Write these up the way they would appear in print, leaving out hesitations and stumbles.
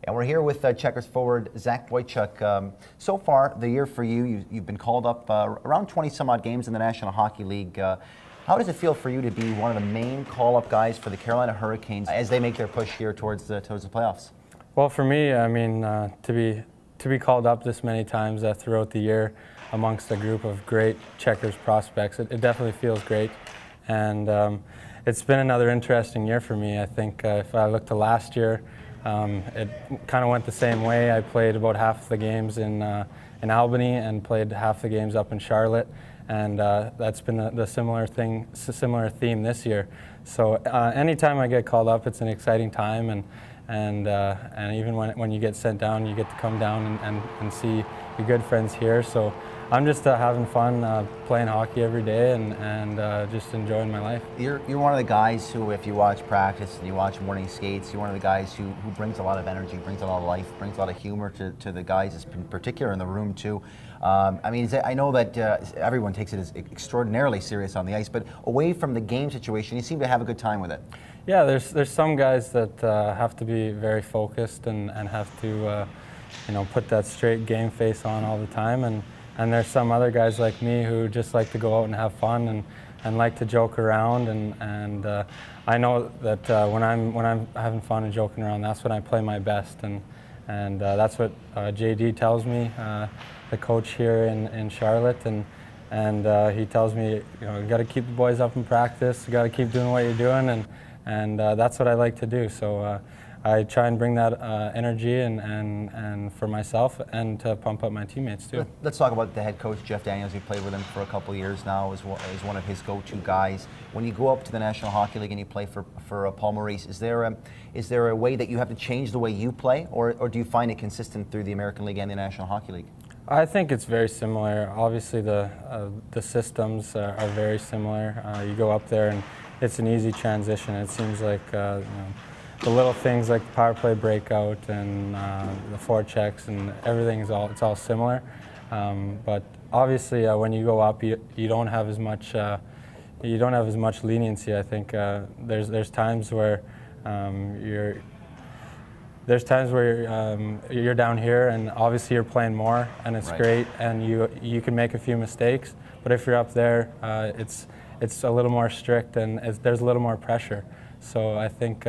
And we're here with Checkers forward Zach Boychuk. So far, the year for you, you've been called up around 20-some-odd games in the National Hockey League. How does it feel for you to be one of the main call-up guys for the Carolina Hurricanes as they make their push here towards the playoffs? Well, for me, I mean, to be called up this many times throughout the year amongst a group of great Checkers prospects, it definitely feels great. And it's been another interesting year for me. I think if I look to last year, it kind of went the same way. I played about half the games in Albany and played half the games up in Charlotte, and that's been the similar theme this year. So anytime I get called up, it's an exciting time, and even when you get sent down, you get to come down and see your good friends here. So I'm just having fun playing hockey every day and just enjoying my life. You're one of the guys who, if you watch practice and you watch morning skates, you're one of the guys who brings a lot of energy, brings a lot of life, brings a lot of humor to the guys, in particular in the room too. I mean, I know that everyone takes it as extraordinarily serious on the ice, but away from the game situation, you seem to have a good time with it. Yeah, there's some guys that have to be very focused and have to put that straight game face on all the time, and there's some other guys like me who just like to go out and have fun and like to joke around, and I know that when I'm having fun and joking around, that's when I play my best, and that's what JD tells me, the coach here in Charlotte, and he tells me, you got to keep the boys up in practice, you got to keep doing what you're doing, and that's what I like to do. So I try and bring that energy and for myself and to pump up my teammates too. Let's talk about the head coach, Jeff Daniels. You played with him for a couple of years now as one of his go-to guys. When you go up to the National Hockey League and you play for Paul Maurice, is there a way that you have to change the way you play, or do you find it consistent through the American League and the National Hockey League? I think it's very similar. Obviously, the systems are very similar. You go up there and it's an easy transition. It seems like the little things like the power play breakout and the forechecks and everything it's all similar. But obviously, when you go up, you don't have as much leniency. I think there's times where you're down here, and obviously you're playing more, and it's great, and you can make a few mistakes. But if you're up there, it's a little more strict, and there's a little more pressure. So I think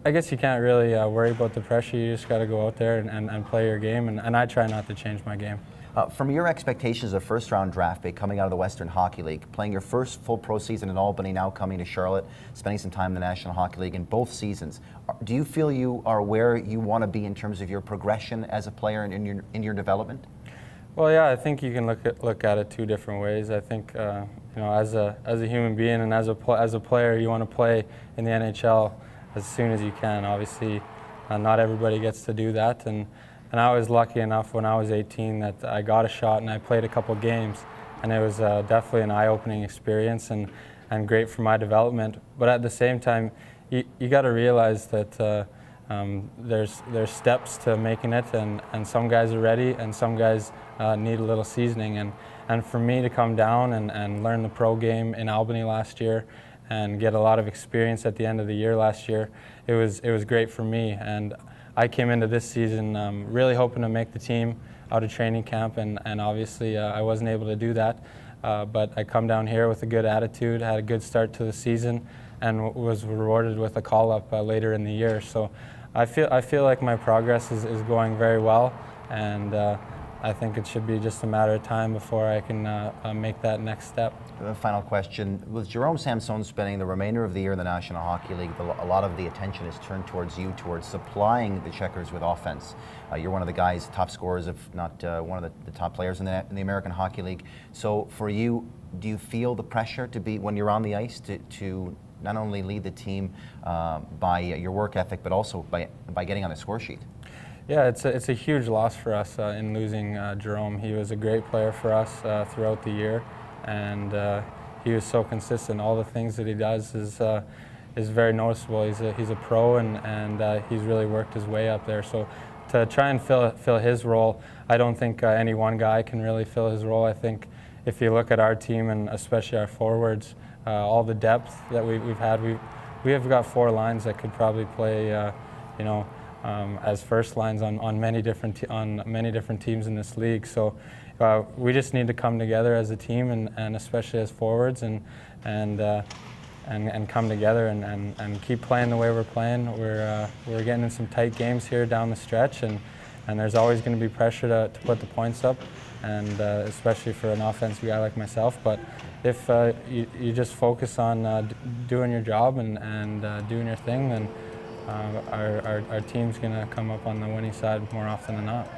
I guess you can't really worry about the pressure. You just got to go out there and play your game, and I try not to change my game. From your expectations of first-round draft pick coming out of the Western Hockey League, playing your first full pro season in Albany, now coming to Charlotte, spending some time in the National Hockey League in both seasons, do you feel you are where you want to be in terms of your progression as a player and in your development? Well, yeah, I think you can look at it two different ways. I think as a human being and as a player, you want to play in the NHL as soon as you can. Obviously, not everybody gets to do that, and I was lucky enough when I was 18 that I got a shot and I played a couple games, and it was definitely an eye-opening experience and great for my development. But at the same time, you got to realize that there's steps to making it, and some guys are ready and some guys need a little seasoning. And for me to come down and learn the pro game in Albany last year and get a lot of experience at the end of the year last year, it was great for me. And I came into this season really hoping to make the team out of training camp, and obviously I wasn't able to do that. But I come down here with a good attitude, had a good start to the season, and was rewarded with a call-up later in the year. So I feel like my progress is going very well, and I think it should be just a matter of time before I can make that next step. Final question. With Jerome Samson spending the remainder of the year in the National Hockey League, a lot of the attention is turned towards you, towards supplying the Checkers with offense. You're one of the guys, top scorers, if not one of the top players in the American Hockey League. So for you, do you feel the pressure to be, when you're on the ice, to not only lead the team by your work ethic, but also by getting on the score sheet? Yeah, it's a huge loss for us in losing Jerome. He was a great player for us throughout the year, and he was so consistent. All the things that he does is very noticeable. He's a pro, and he's really worked his way up there. So to try and fill his role, I don't think any one guy can really fill his role. I think if you look at our team, and especially our forwards, all the depth that we've had, we have got 4 lines that could probably play, as first lines on many different teams in this league. So we just need to come together as a team, and especially as forwards, and come together and keep playing the way we're playing. We're getting in some tight games here down the stretch, and there's always going to be pressure to put the points up, and especially for an offensive guy like myself. But if you just focus on doing your job and doing your thing, then our team's going to come up on the winning side more often than not.